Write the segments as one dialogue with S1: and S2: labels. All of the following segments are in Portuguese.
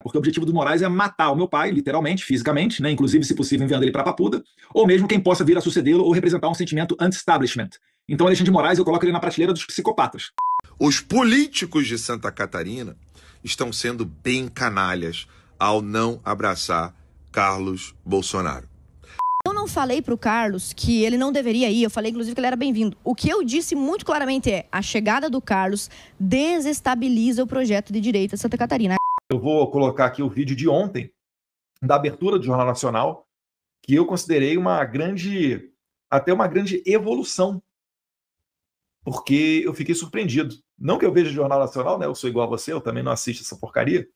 S1: porque o objetivo do Moraes é matar o meu pai, literalmente, fisicamente, né? Inclusive, se possível, enviando ele para Papuda, ou mesmo quem possa vir a sucedê-lo ou representar um sentimento anti-establishment. Então, Alexandre de Moraes, eu coloco ele na prateleira dos psicopatas.
S2: Os políticos de Santa Catarina estão sendo bem canalhas ao não abraçar Carlos Bolsonaro.
S3: Eu não falei pro Carlos que ele não deveria ir, eu falei inclusive que ele era bem-vindo. O que eu disse muito claramente é: a chegada do Carlos desestabiliza o projeto de direita de Santa Catarina.
S1: Eu vou colocar aqui o vídeo de ontem, da abertura do Jornal Nacional, que eu considerei até uma grande evolução, porque eu fiquei surpreendido. Não que eu veja o Jornal Nacional, né? Eu sou igual a você, eu também não assisto essa porcaria.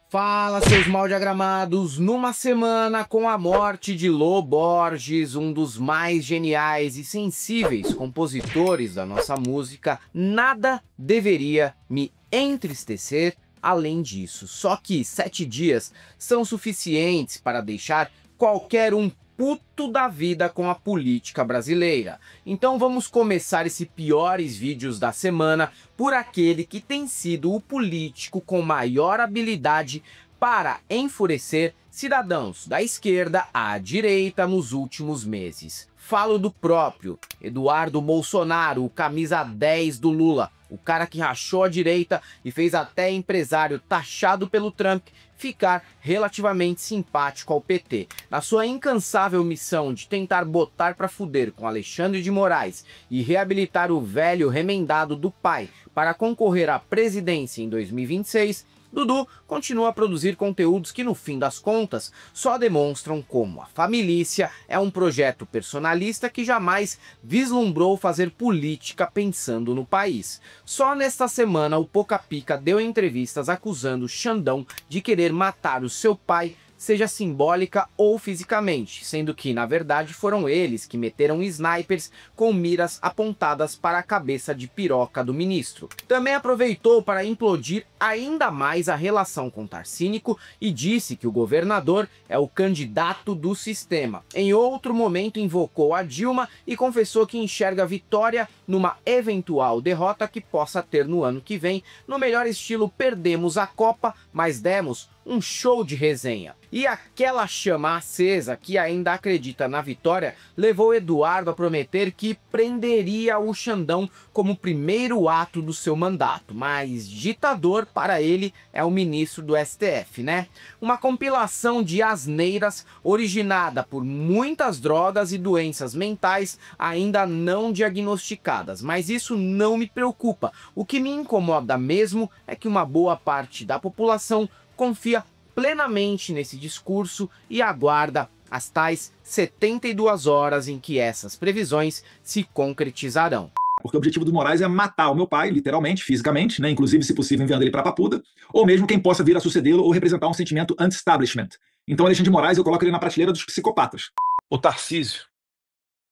S4: Fala, seus mal diagramados! Numa semana com a morte de Lô Borges, um dos mais geniais e sensíveis compositores da nossa música, nada deveria me entristecer além disso. Só que 7 dias são suficientes para deixar qualquer um puto da vida com a política brasileira. Então vamos começar esses piores vídeos da semana por aquele que tem sido o político com maior habilidade para enfurecer cidadãos da esquerda à direita nos últimos meses. Falo do próprio Eduardo Bolsonaro, o camisa 10 do Lula, o cara que rachou a direita e fez até empresário taxado pelo Trump ficar relativamente simpático ao PT. Na sua incansável missão de tentar botar pra fuder com Alexandre de Moraes e reabilitar o velho remendado do pai para concorrer à presidência em 2026, Dudu continua a produzir conteúdos que, no fim das contas, só demonstram como a familícia é um projeto personalista que jamais vislumbrou fazer política pensando no país. Só nesta semana, o Poca Pica deu entrevistas acusando Xandão de querer matar o seu pai, seja simbólica ou fisicamente, sendo que, na verdade, foram eles que meteram snipers com miras apontadas para a cabeça de piroca do ministro. Também aproveitou para implodir ainda mais a relação com Tarcínico e disse que o governador é o candidato do sistema. Em outro momento, invocou a Dilma e confessou que enxerga vitória numa eventual derrota que possa ter no ano que vem, no melhor estilo perdemos a Copa, mas demos um show de resenha. E aquela chama acesa que ainda acredita na vitória levou Eduardo a prometer que prenderia o Xandão como primeiro ato do seu mandato, mas ditador para ele é o ministro do STF, né? Uma compilação de asneiras originada por muitas drogas e doenças mentais ainda não diagnosticadas, mas isso não me preocupa. O que me incomoda mesmo é que uma boa parte da população confia plenamente nesse discurso e aguarda as tais 72 horas em que essas previsões se concretizarão.
S1: Porque o objetivo do Moraes é matar o meu pai, literalmente, fisicamente, né? Inclusive, se possível, enviando ele para Papuda, ou mesmo quem possa vir a sucedê-lo ou representar um sentimento anti-establishment. Então, Alexandre de Moraes, eu coloco ele na prateleira dos psicopatas.
S5: O Tarcísio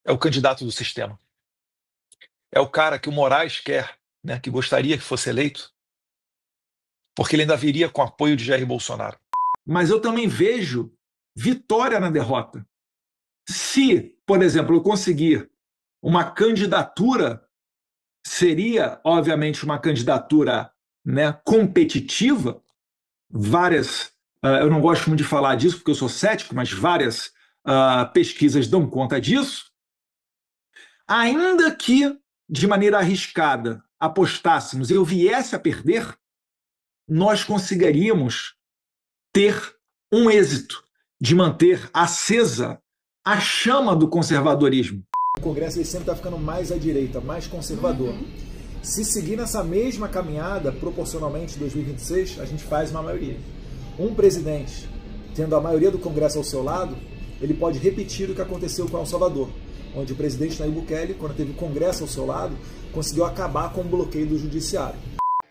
S5: é o candidato do sistema. É o cara que o Moraes quer, né, que gostaria que fosse eleito, porque ele ainda viria com apoio de Jair Bolsonaro.
S1: Mas eu também vejo vitória na derrota. Se, por exemplo, eu conseguir uma candidatura, seria, obviamente, uma candidatura, né, competitiva. Eu não gosto muito de falar disso porque eu sou cético, mas várias pesquisas dão conta disso. Ainda que, de maneira arriscada, apostássemos e eu viesse a perder, nós conseguiríamos ter um êxito de manter acesa a chama do conservadorismo.
S6: O Congresso ele sempre está ficando mais à direita, mais conservador. Se seguir nessa mesma caminhada, proporcionalmente em 2026, a gente faz uma maioria. Um presidente, tendo a maioria do Congresso ao seu lado, ele pode repetir o que aconteceu com El Salvador, onde o presidente Nayib Bukele, quando teve o Congresso ao seu lado, conseguiu acabar com o bloqueio do judiciário.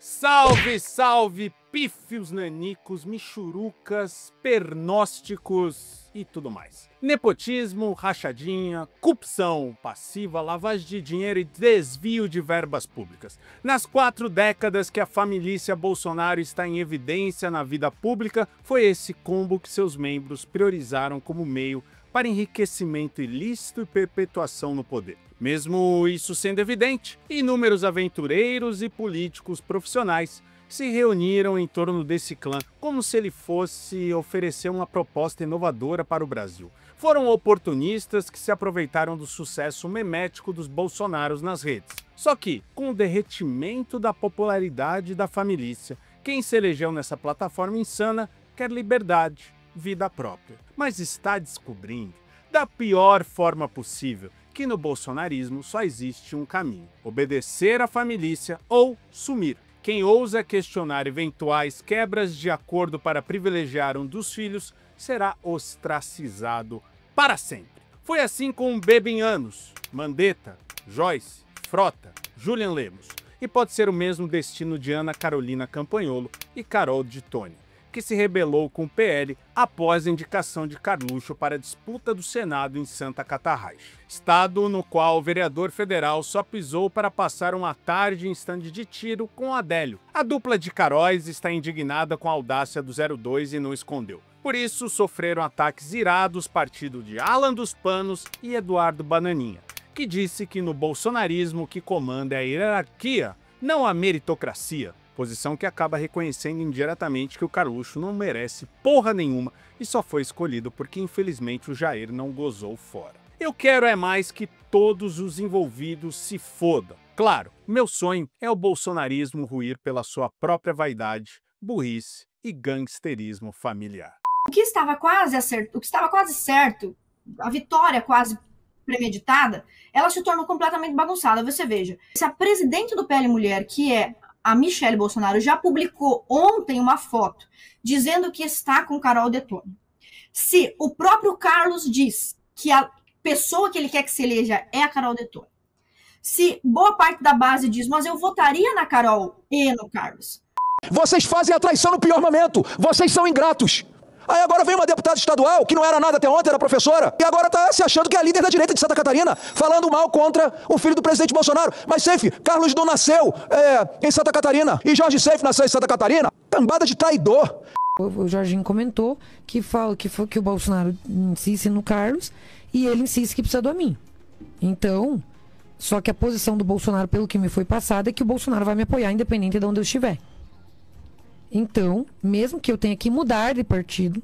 S7: Salve, salve, pífios nanicos, michurucas, pernósticos e tudo mais. Nepotismo, rachadinha, corrupção passiva, lavagem de dinheiro e desvio de verbas públicas. Nas 4 décadas que a família Bolsonaro está em evidência na vida pública, foi esse combo que seus membros priorizaram como meio para enriquecimento ilícito e perpetuação no poder. Mesmo isso sendo evidente, inúmeros aventureiros e políticos profissionais se reuniram em torno desse clã como se ele fosse oferecer uma proposta inovadora para o Brasil. Foram oportunistas que se aproveitaram do sucesso memético dos Bolsonaros nas redes. Só que, com o derretimento da popularidade da família, quem se elegeu nessa plataforma insana quer liberdade, vida própria. Mas está descobrindo, da pior forma possível, que no bolsonarismo só existe um caminho: obedecer à família ou sumir. Quem ousa questionar eventuais quebras de acordo para privilegiar um dos filhos será ostracizado para sempre. Foi assim com Bebinhanos, Mandetta, Joyce, Frota, Julian Lemos. E pode ser o mesmo destino de Ana Carolina Campanholo e Carol de Tônia, que se rebelou com o PL após a indicação de Carluxo para a disputa do Senado em Santa Catarina, estado no qual o vereador federal só pisou para passar uma tarde em estande de tiro com Adélio. A dupla de Caróis está indignada com a audácia do 02 e não escondeu. Por isso, sofreram ataques irados partindo de Alan dos Panos e Eduardo Bananinha, que disse que no bolsonarismo o que comanda é a hierarquia, não a meritocracia. Posição que acaba reconhecendo indiretamente que o Carluxo não merece porra nenhuma e só foi escolhido porque infelizmente o Jair não gozou fora. Eu quero é mais que todos os envolvidos se fodam. Claro, meu sonho é o bolsonarismo ruir pela sua própria vaidade, burrice e gangsterismo familiar.
S8: O que estava quase certo, a vitória quase premeditada, ela se tornou completamente bagunçada. Você veja, se a presidente do PL Mulher, que é a Michele Bolsonaro, já publicou ontem uma foto dizendo que está com Carol de Tônia. Se o próprio Carlos diz que a pessoa que ele quer que se eleja é a Carol de Tônia, se boa parte da base diz, mas eu votaria na Carol e no Carlos.
S9: Vocês fazem a traição no pior momento. Vocês são ingratos. Aí agora vem uma deputada estadual, que não era nada até ontem, era professora, e agora está se achando que é a líder da direita de Santa Catarina, falando mal contra o filho do presidente Bolsonaro. Mas, Seif, Carlos não nasceu em Santa Catarina, e Jorge Seif nasceu em Santa Catarina. Cambada de traidor.
S10: O Jorginho comentou que o Bolsonaro insiste no Carlos, e ele insiste que precisa do Amin. Então, só que a posição do Bolsonaro, pelo que me foi passado, é que o Bolsonaro vai me apoiar, independente de onde eu estiver. Então, mesmo que eu tenha que mudar de partido,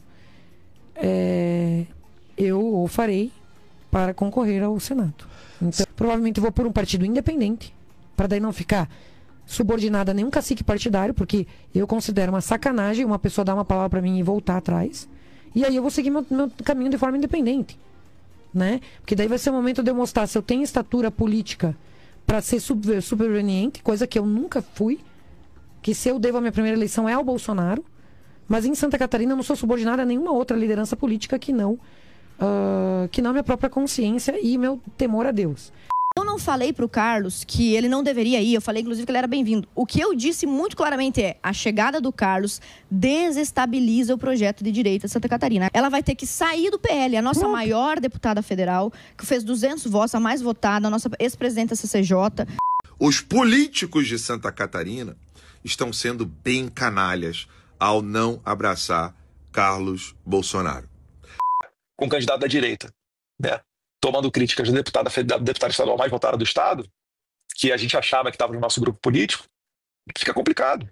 S10: eu o farei para concorrer ao Senado. Então, provavelmente eu vou por um partido independente, para daí não ficar subordinada a nenhum cacique partidário, porque eu considero uma sacanagem uma pessoa dar uma palavra para mim e voltar atrás. E aí eu vou seguir meu caminho de forma independente, né? Porque daí vai ser o momento de eu mostrar se eu tenho estatura política para ser superveniente, coisa que eu nunca fui. Que se eu devo a minha primeira eleição é ao Bolsonaro, mas em Santa Catarina eu não sou subordinada a nenhuma outra liderança política que não minha própria consciência e meu temor a Deus.
S3: Eu não falei pro Carlos que ele não deveria ir, eu falei inclusive que ele era bem-vindo. O que eu disse muito claramente é, a chegada do Carlos desestabiliza o projeto de direita de Santa Catarina. Ela vai ter que sair do PL, a nossa maior deputada federal, que fez 200 votos, a mais votada, a nossa ex-presidenta CCJ.
S2: Os políticos de Santa Catarina estão sendo bem canalhas ao não abraçar Carlos Bolsonaro.
S5: Com candidato da direita, né? Tomando críticas da deputada estadual mais votada do estado, que a gente achava que estava no nosso grupo político, fica complicado.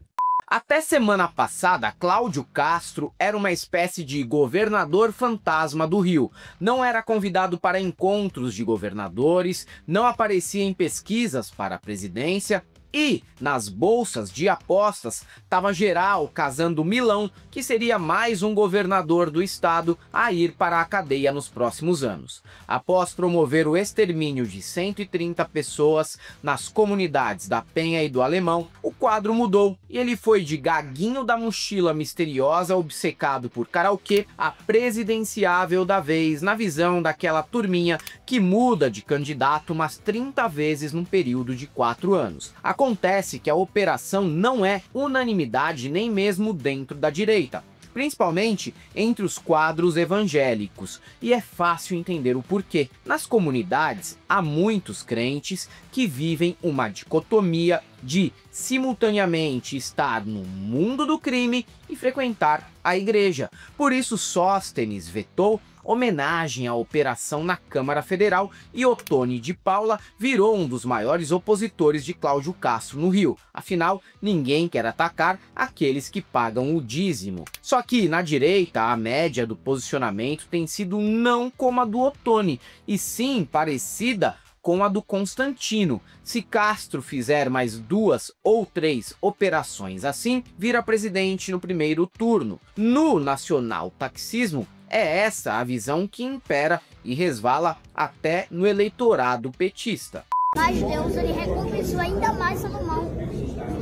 S4: Até semana passada, Cláudio Castro era uma espécie de governador fantasma do Rio. Não era convidado para encontros de governadores, não aparecia em pesquisas para a presidência e, nas bolsas de apostas, estava geral casando Milão, que seria mais um governador do estado a ir para a cadeia nos próximos anos. Após promover o extermínio de 130 pessoas nas comunidades da Penha e do Alemão, o quadro mudou e ele foi de gaguinho da mochila misteriosa obcecado por karaokê a presidenciável da vez na visão daquela turminha que muda de candidato umas 30 vezes num período de 4 anos. Acontece que a operação não é unanimidade nem mesmo dentro da direita, principalmente entre os quadros evangélicos, e é fácil entender o porquê. Nas comunidades, há muitos crentes que vivem uma dicotomia de simultaneamente estar no mundo do crime e frequentar a igreja. Por isso, Sóstenes vetou homenagem à operação na Câmara Federal, e Ottoni de Paula virou um dos maiores opositores de Cláudio Castro no Rio. Afinal, ninguém quer atacar aqueles que pagam o dízimo. Só que na direita, a média do posicionamento tem sido não como a do Ottoni, e sim parecida com a do Constantino. Se Castro fizer mais 2 ou 3 operações assim, vira presidente no primeiro turno. No nacional taxismo, é essa a visão que impera e resvala até no eleitorado petista.
S11: Mas Deus, ele recompensou ainda mais Salomão,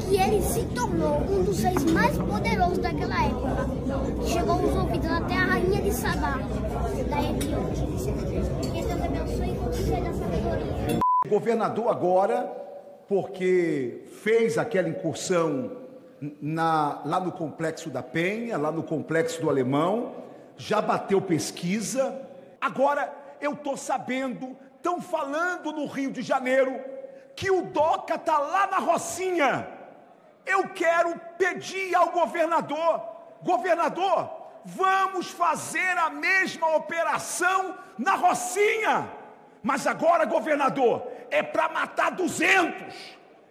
S11: que ele se tornou um dos reis mais poderosos daquela época. Chegou nos ouvidos até a rainha de Sabá, da Etiópia. Que Deus abençoe e conceda a sabedoria.
S12: Governador agora, porque fez aquela incursão lá no Complexo da Penha, lá no Complexo do Alemão, já bateu pesquisa. Agora eu estou sabendo, estão falando no Rio de Janeiro, que o DOCA está lá na Rocinha. Eu quero pedir ao governador, governador, vamos fazer a mesma operação na Rocinha. Mas agora, governador, é para matar 200,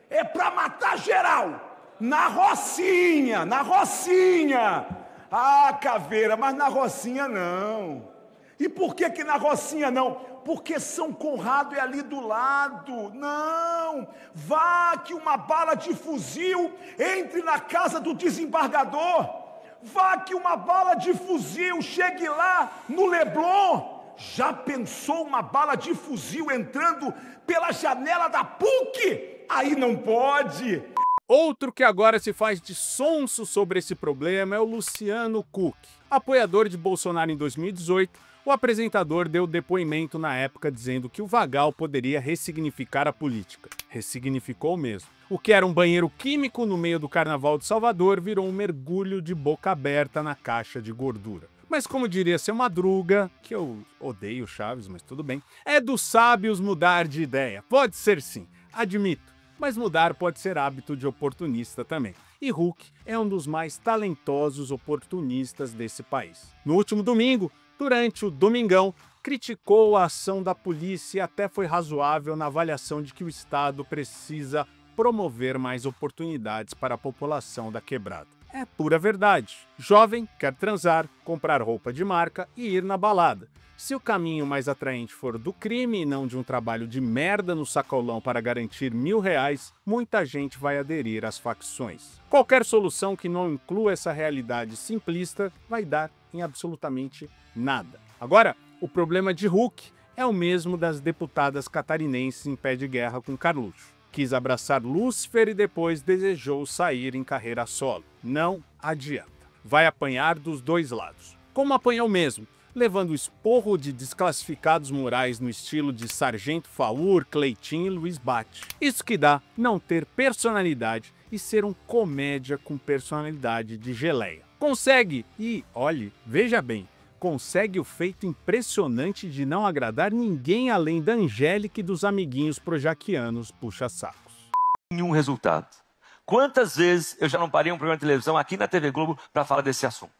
S12: é para matar geral, na Rocinha, na Rocinha. Ah, Caveira, mas na Rocinha não. E por que na Rocinha não? Porque São Conrado é ali do lado. Não, vá que uma bala de fuzil entre na casa do desembargador. Vá que uma bala de fuzil chegue lá no Leblon. Já pensou uma bala de fuzil entrando pela janela da PUC? Aí não pode.
S7: Outro que agora se faz de sonso sobre esse problema é o Luciano Huck. Apoiador de Bolsonaro em 2018, o apresentador deu depoimento na época dizendo que o Vagal poderia ressignificar a política. Ressignificou mesmo. O que era um banheiro químico no meio do Carnaval de Salvador virou um mergulho de boca aberta na caixa de gordura. Mas como diria seu Madruga, que eu odeio Chaves, mas tudo bem, é dos sábios mudar de ideia. Pode ser sim, admito, mas mudar pode ser hábito de oportunista também. E Huck é um dos mais talentosos oportunistas desse país. No último domingo, durante o Domingão, criticou a ação da polícia e até foi razoável na avaliação de que o Estado precisa promover mais oportunidades para a população da quebrada. É pura verdade. Jovem quer transar, comprar roupa de marca e ir na balada. Se o caminho mais atraente for do crime e não de um trabalho de merda no sacolão para garantir R$1.000, muita gente vai aderir às facções. Qualquer solução que não inclua essa realidade simplista vai dar em absolutamente nada. Agora, o problema de Huck é o mesmo das deputadas catarinenses em pé de guerra com Carluxo. Quis abraçar Lúcifer e depois desejou sair em carreira solo. Não adianta. Vai apanhar dos dois lados. Como apanhou mesmo, levando esporro de desclassificados morais no estilo de Sargento Faur, Cleitinho e Luiz Bate. Isso que dá não ter personalidade e ser um comédia com personalidade de geleia. Consegue, e olhe, veja bem, consegue o feito impressionante de não agradar ninguém além da Angélica e dos amiguinhos projaquianos puxa-sacos.
S13: Nenhum resultado. Quantas vezes eu já não parei um programa de televisão aqui na TV Globo para falar desse assunto?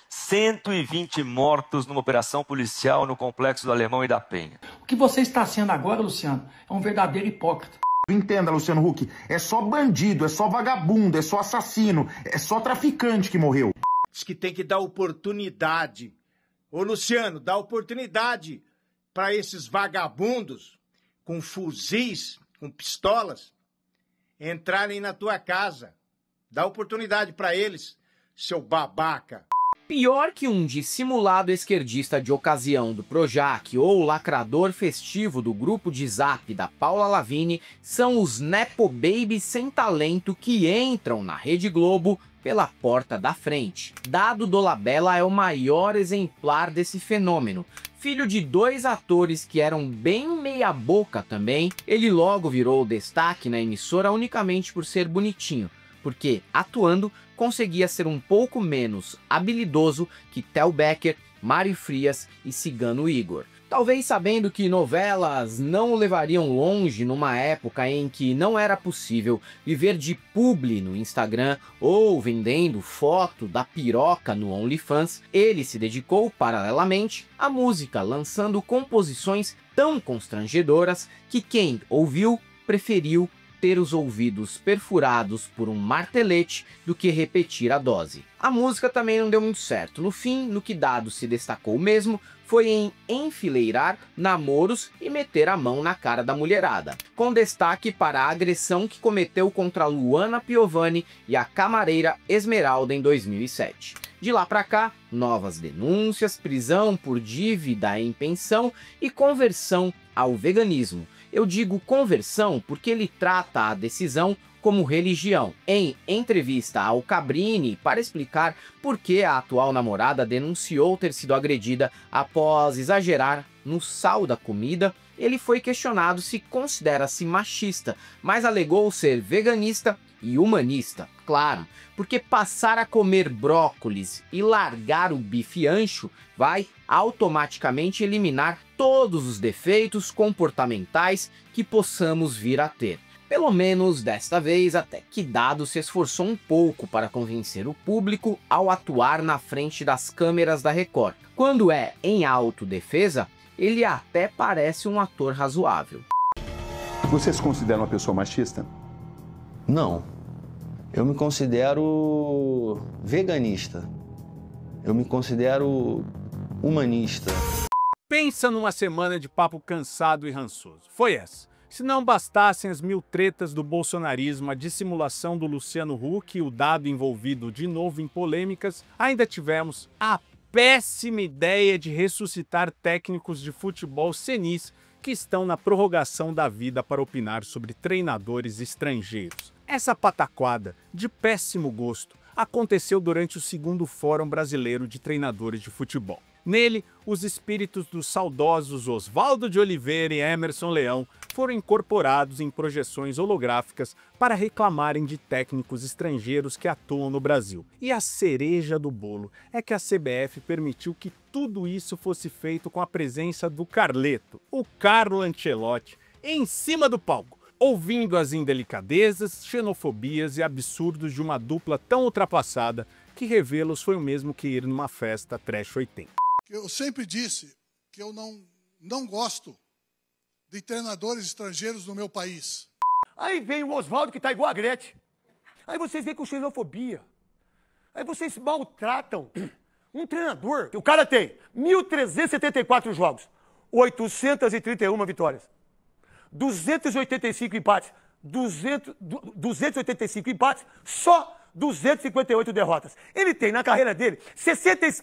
S13: 120 mortos numa operação policial no Complexo do Alemão e da Penha.
S14: O que você está sendo agora, Luciano, é um verdadeiro hipócrita.
S15: Entenda, Luciano Huck, é só bandido, é só vagabundo, é só assassino, é só traficante que morreu.
S16: Diz que tem que dar oportunidade. Ô, Luciano, dá oportunidade para esses vagabundos com fuzis, com pistolas, entrarem na tua casa. Dá oportunidade para eles, seu babaca.
S4: Pior que um dissimulado esquerdista de ocasião do Projac ou lacrador festivo do grupo de zap da Paula Lavigne são os nepo babies sem talento que entram na Rede Globo pela porta da frente. Dado Dolabella é o maior exemplar desse fenômeno. Filho de 2 atores que eram bem meia boca também, ele logo virou destaque na emissora unicamente por ser bonitinho, porque, atuando, conseguia ser um pouco menos habilidoso que Tel Becker, Mário Frias e Cigano Igor. Talvez sabendo que novelas não o levariam longe numa época em que não era possível viver de publi no Instagram ou vendendo foto da piroca no OnlyFans, ele se dedicou paralelamente à música, lançando composições tão constrangedoras que quem ouviu preferiu ter os ouvidos perfurados por um martelete do que repetir a dose. A música também não deu muito certo. No fim, no que Dado se destacou mesmo foi em enfileirar namoros e meter a mão na cara da mulherada, com destaque para a agressão que cometeu contra Luana Piovani e a camareira Esmeralda em 2007. De lá pra cá, novas denúncias, prisão por dívida em pensão e conversão ao veganismo. Eu digo conversão porque ele trata a decisão como religião. Em entrevista ao Cabrini, para explicar por que a atual namorada denunciou ter sido agredida após exagerar no sal da comida, ele foi questionado se considera-se machista, mas alegou ser veganista e humanista. Claro, porque passar a comer brócolis e largar o bife ancho vai automaticamente eliminar todos os defeitos comportamentais que possamos vir a ter. Pelo menos desta vez, até que Dado se esforçou um pouco para convencer o público ao atuar na frente das câmeras da Record. Quando é em autodefesa, ele até parece um ator razoável.
S17: Você se considera uma pessoa machista?
S18: Não. Eu me considero veganista. Eu me considero humanista.
S7: Pensa numa semana de papo cansado e rançoso. Foi essa. Se não bastassem as 1000 tretas do bolsonarismo, a dissimulação do Luciano Huck e o Dado envolvido de novo em polêmicas, ainda tivemos a péssima ideia de ressuscitar técnicos de futebol senis que estão na prorrogação da vida para opinar sobre treinadores estrangeiros. Essa pataquada, de péssimo gosto, aconteceu durante o 2º Fórum Brasileiro de Treinadores de Futebol. Nele, os espíritos dos saudosos Oswaldo de Oliveira e Emerson Leão foram incorporados em projeções holográficas para reclamarem de técnicos estrangeiros que atuam no Brasil. E a cereja do bolo é que a CBF permitiu que tudo isso fosse feito com a presença do Carleto, o Carlo Ancelotti, em cima do palco, ouvindo as indelicadezas, xenofobias e absurdos de uma dupla tão ultrapassada que revê-los foi o mesmo que ir numa festa trash 80.
S19: Eu sempre disse que eu não gosto de treinadores estrangeiros no meu país.
S20: Aí vem o Oswaldo que tá igual a Gretchen. Aí vocês vêm com xenofobia. Aí vocês maltratam um treinador. O cara tem 1.374 jogos, 831 vitórias, 285 empates, 285 empates, só 258 derrotas. Ele tem na carreira dele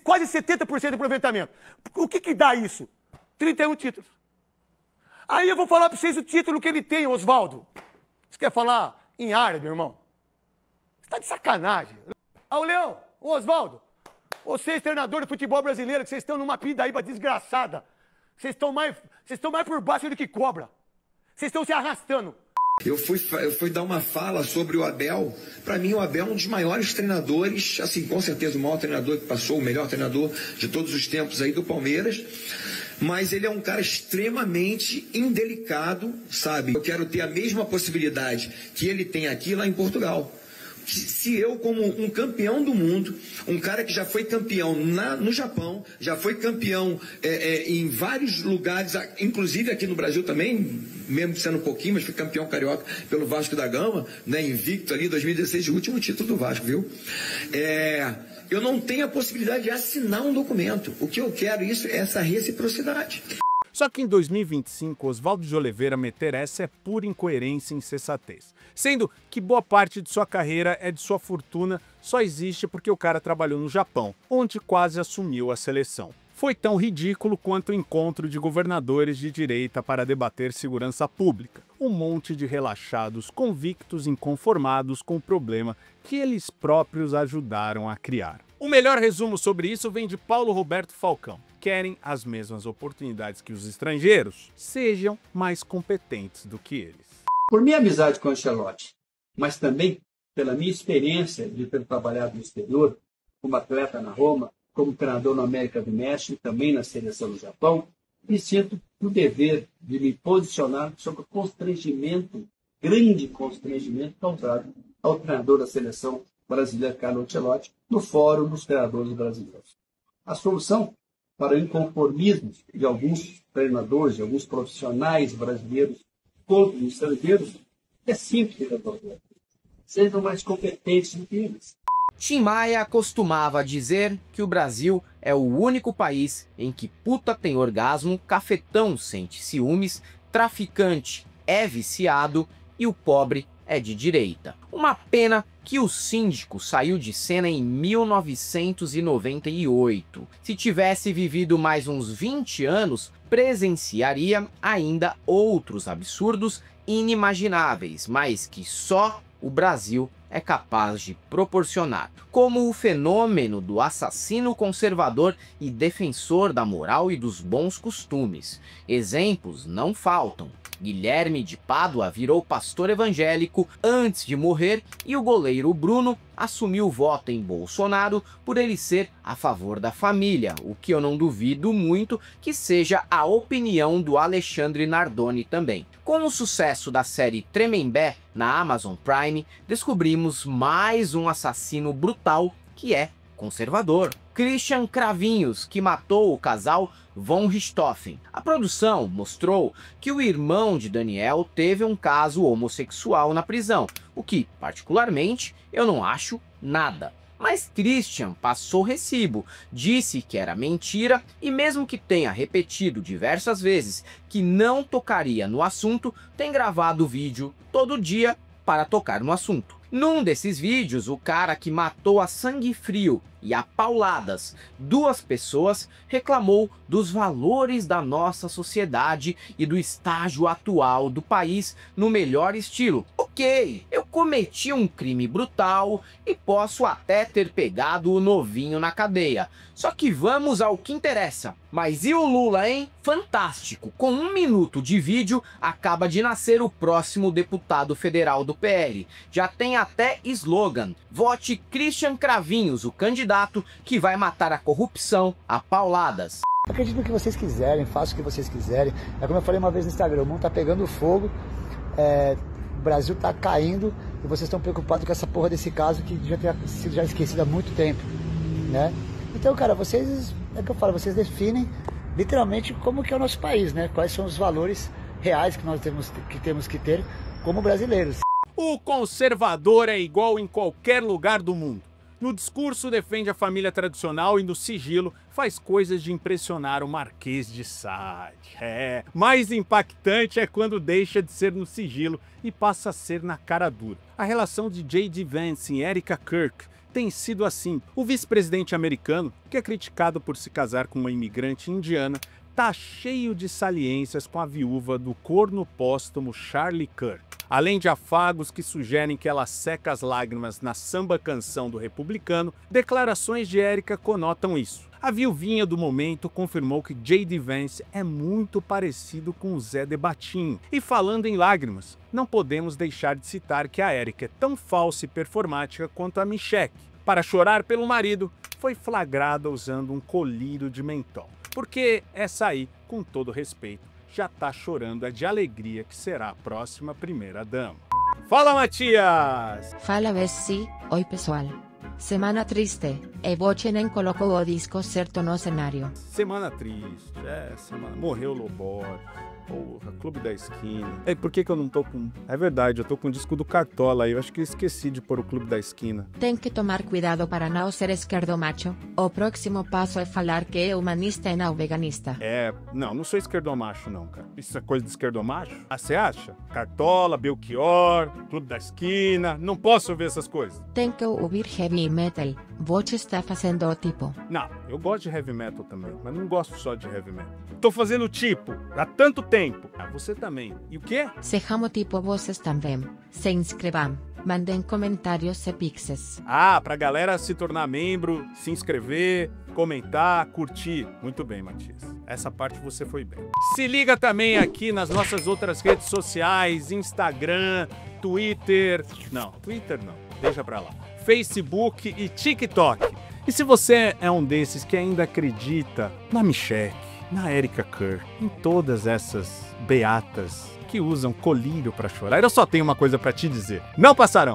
S20: quase 70% de aproveitamento. O que dá isso? 31 títulos. Aí eu vou falar para vocês o título que ele tem, Oswaldo. Você quer falar em árabe, meu irmão? Você tá de sacanagem. Ô, Leão, ô, Oswaldo, vocês, treinadores de futebol brasileiro, que vocês estão numa pindaíba desgraçada. Vocês estão mais por baixo do que cobra. Vocês estão se arrastando.
S21: Eu fui dar uma fala sobre o Abel. Para mim, o Abel é um dos maiores treinadores, assim, com certeza o maior treinador que passou, o melhor treinador de todos os tempos aí do Palmeiras. Mas ele é um cara extremamente indelicado, sabe? Eu quero ter a mesma possibilidade que ele tem aqui lá em Portugal. Se eu, como um campeão do mundo, um cara que já foi campeão no Japão, já foi campeão em vários lugares, inclusive aqui no Brasil também, mesmo sendo um pouquinho, mas fui campeão carioca pelo Vasco da Gama, né, invicto ali, 2016, o último título do Vasco, viu? Eu não tenho a possibilidade de assinar um documento. O que eu quero é essa reciprocidade.
S7: Só que em 2025, Oswaldo de Oliveira meter essa é pura incoerência e insensatez. Sendo que boa parte de sua carreira de sua fortuna só existe porque o cara trabalhou no Japão, onde quase assumiu a seleção. Foi tão ridículo quanto o encontro de governadores de direita para debater segurança pública. Um monte de relaxados, convictos, inconformados com o problema que eles próprios ajudaram a criar. O melhor resumo sobre isso vem de Paulo Roberto Falcão. Querem as mesmas oportunidades que os estrangeiros, sejam mais competentes do que eles.
S22: Por minha amizade com o Ancelotti, mas também pela minha experiência de ter trabalhado no exterior, como atleta na Roma, como treinador na América do México e também na seleção do Japão, e sinto o dever de me posicionar sobre o constrangimento, grande constrangimento causado ao treinador da seleção brasileira, Carlo Ancelotti, no Fórum dos Treinadores Brasileiros. A solução para o inconformismo de alguns treinadores, de alguns profissionais brasileiros contra os estrangeiros é simples de resolver. Sejam mais competentes do que eles.
S4: Tim Maia costumava dizer que o Brasil é o único país em que puta tem orgasmo, cafetão sente ciúmes, traficante é viciado e o pobre é de direita. Uma pena que o síndico saiu de cena em 1998. Se tivesse vivido mais uns 20 anos, presenciaria ainda outros absurdos inimagináveis, mas que só o Brasil é capaz de proporcionar, como o fenômeno do assassino conservador e defensor da moral e dos bons costumes. Exemplos não faltam. Guilherme de Pádua virou pastor evangélico antes de morrer e o goleiro Bruno assumiu o voto em Bolsonaro por ele ser a favor da família, o que eu não duvido muito que seja a opinião do Alexandre Nardoni também. Com o sucesso da série Tremembé na Amazon Prime, descobrimos mais um assassino brutal que é conservador. Christian Cravinhos, que matou o casal Von Richthofen. A produção mostrou que o irmão de Daniel teve um caso homossexual na prisão, o que, particularmente, eu não acho nada. Mas Christian passou recibo, disse que era mentira e mesmo que tenha repetido diversas vezes que não tocaria no assunto, tem gravado o vídeo todo dia para tocar no assunto. Num desses vídeos, o cara que matou a sangue frio e a pauladas 2 pessoas reclamou dos valores da nossa sociedade e do estágio atual do país no melhor estilo. Ok, eu cometi um crime brutal e posso até ter pegado o novinho na cadeia. Só que vamos ao que interessa. Mas e o Lula, hein? Fantástico! Com 1 minuto de vídeo, acaba de nascer o próximo deputado federal do PL. Já tem até slogan: vote Christian Cravinhos, o candidato que vai matar a corrupção a pauladas.
S1: Acredito no que vocês quiserem, façam o que vocês quiserem. É como eu falei uma vez no Instagram, o mundo tá pegando fogo, o Brasil tá caindo e vocês estão preocupados com essa porra desse caso que já tinha sido já esquecido há muito tempo, né? Então, cara, vocês, é o que eu falo, vocês definem literalmente como que é o nosso país, né? Quais são os valores reais que nós temos que ter como brasileiros.
S7: O conservador é igual em qualquer lugar do mundo. No discurso defende a família tradicional e no sigilo faz coisas de impressionar o Marquês de Sade. Mais impactante é quando deixa de ser no sigilo e passa a ser na cara dura. A relação de J.D. Vance e Erica Kirk tem sido assim. O vice-presidente americano, que é criticado por se casar com uma imigrante indiana, tá cheio de saliências com a viúva do corno póstumo Charlie Kirk. Além de afagos que sugerem que ela seca as lágrimas na samba-canção do republicano, declarações de Erica conotam isso. A viuvinha do momento confirmou que J.D. Vance é muito parecido com o Zé de Batinho. E falando em lágrimas, não podemos deixar de citar que a Erica é tão falsa e performática quanto a Michelle. Para chorar pelo marido, foi flagrada usando um colírio de mentol. Porque essa aí, com todo respeito, já tá chorando de alegria que será a próxima primeira-dama. Fala, Matias!
S6: Fala, Bessi. Oi, pessoal. Semana triste. E Voce nem colocou o disco certo no cenário.
S7: Semana triste. Semana... Morreu o Lobor. Porra, Clube da Esquina. Por que eu não tô com... É verdade, eu tô com o disco do Cartola aí. Eu acho que eu esqueci de pôr o Clube da Esquina.
S6: Tem que tomar cuidado para não ser esquerdo macho. O próximo passo é falar que é humanista e não veganista.
S7: Não sou esquerdomacho não, cara. Isso é coisa de esquerdomacho? Ah, você acha? Cartola, Belchior, Clube da Esquina. Não posso ouvir essas coisas.
S6: Tem que ouvir heavy metal. Voce está fazendo o tipo.
S7: Não, eu gosto de heavy metal também, mas não gosto só de heavy metal. Tô fazendo tipo há tanto tempo. Ah, você também. E o quê?
S6: Sejamos tipo vocês também. Se inscrevam. Mandem comentários e pixes.
S7: Ah, pra galera se tornar membro, se inscrever, comentar, curtir. Muito bem, Matias. Essa parte você foi bem. Se liga também aqui nas nossas outras redes sociais, Instagram, Twitter... Não, Twitter não. Deixa pra lá. Facebook e TikTok. E se você é um desses que ainda acredita na Michelle, na Erika Kerr, em todas essas beatas que usam colírio para chorar. Eu só tenho uma coisa para te dizer: não passarão!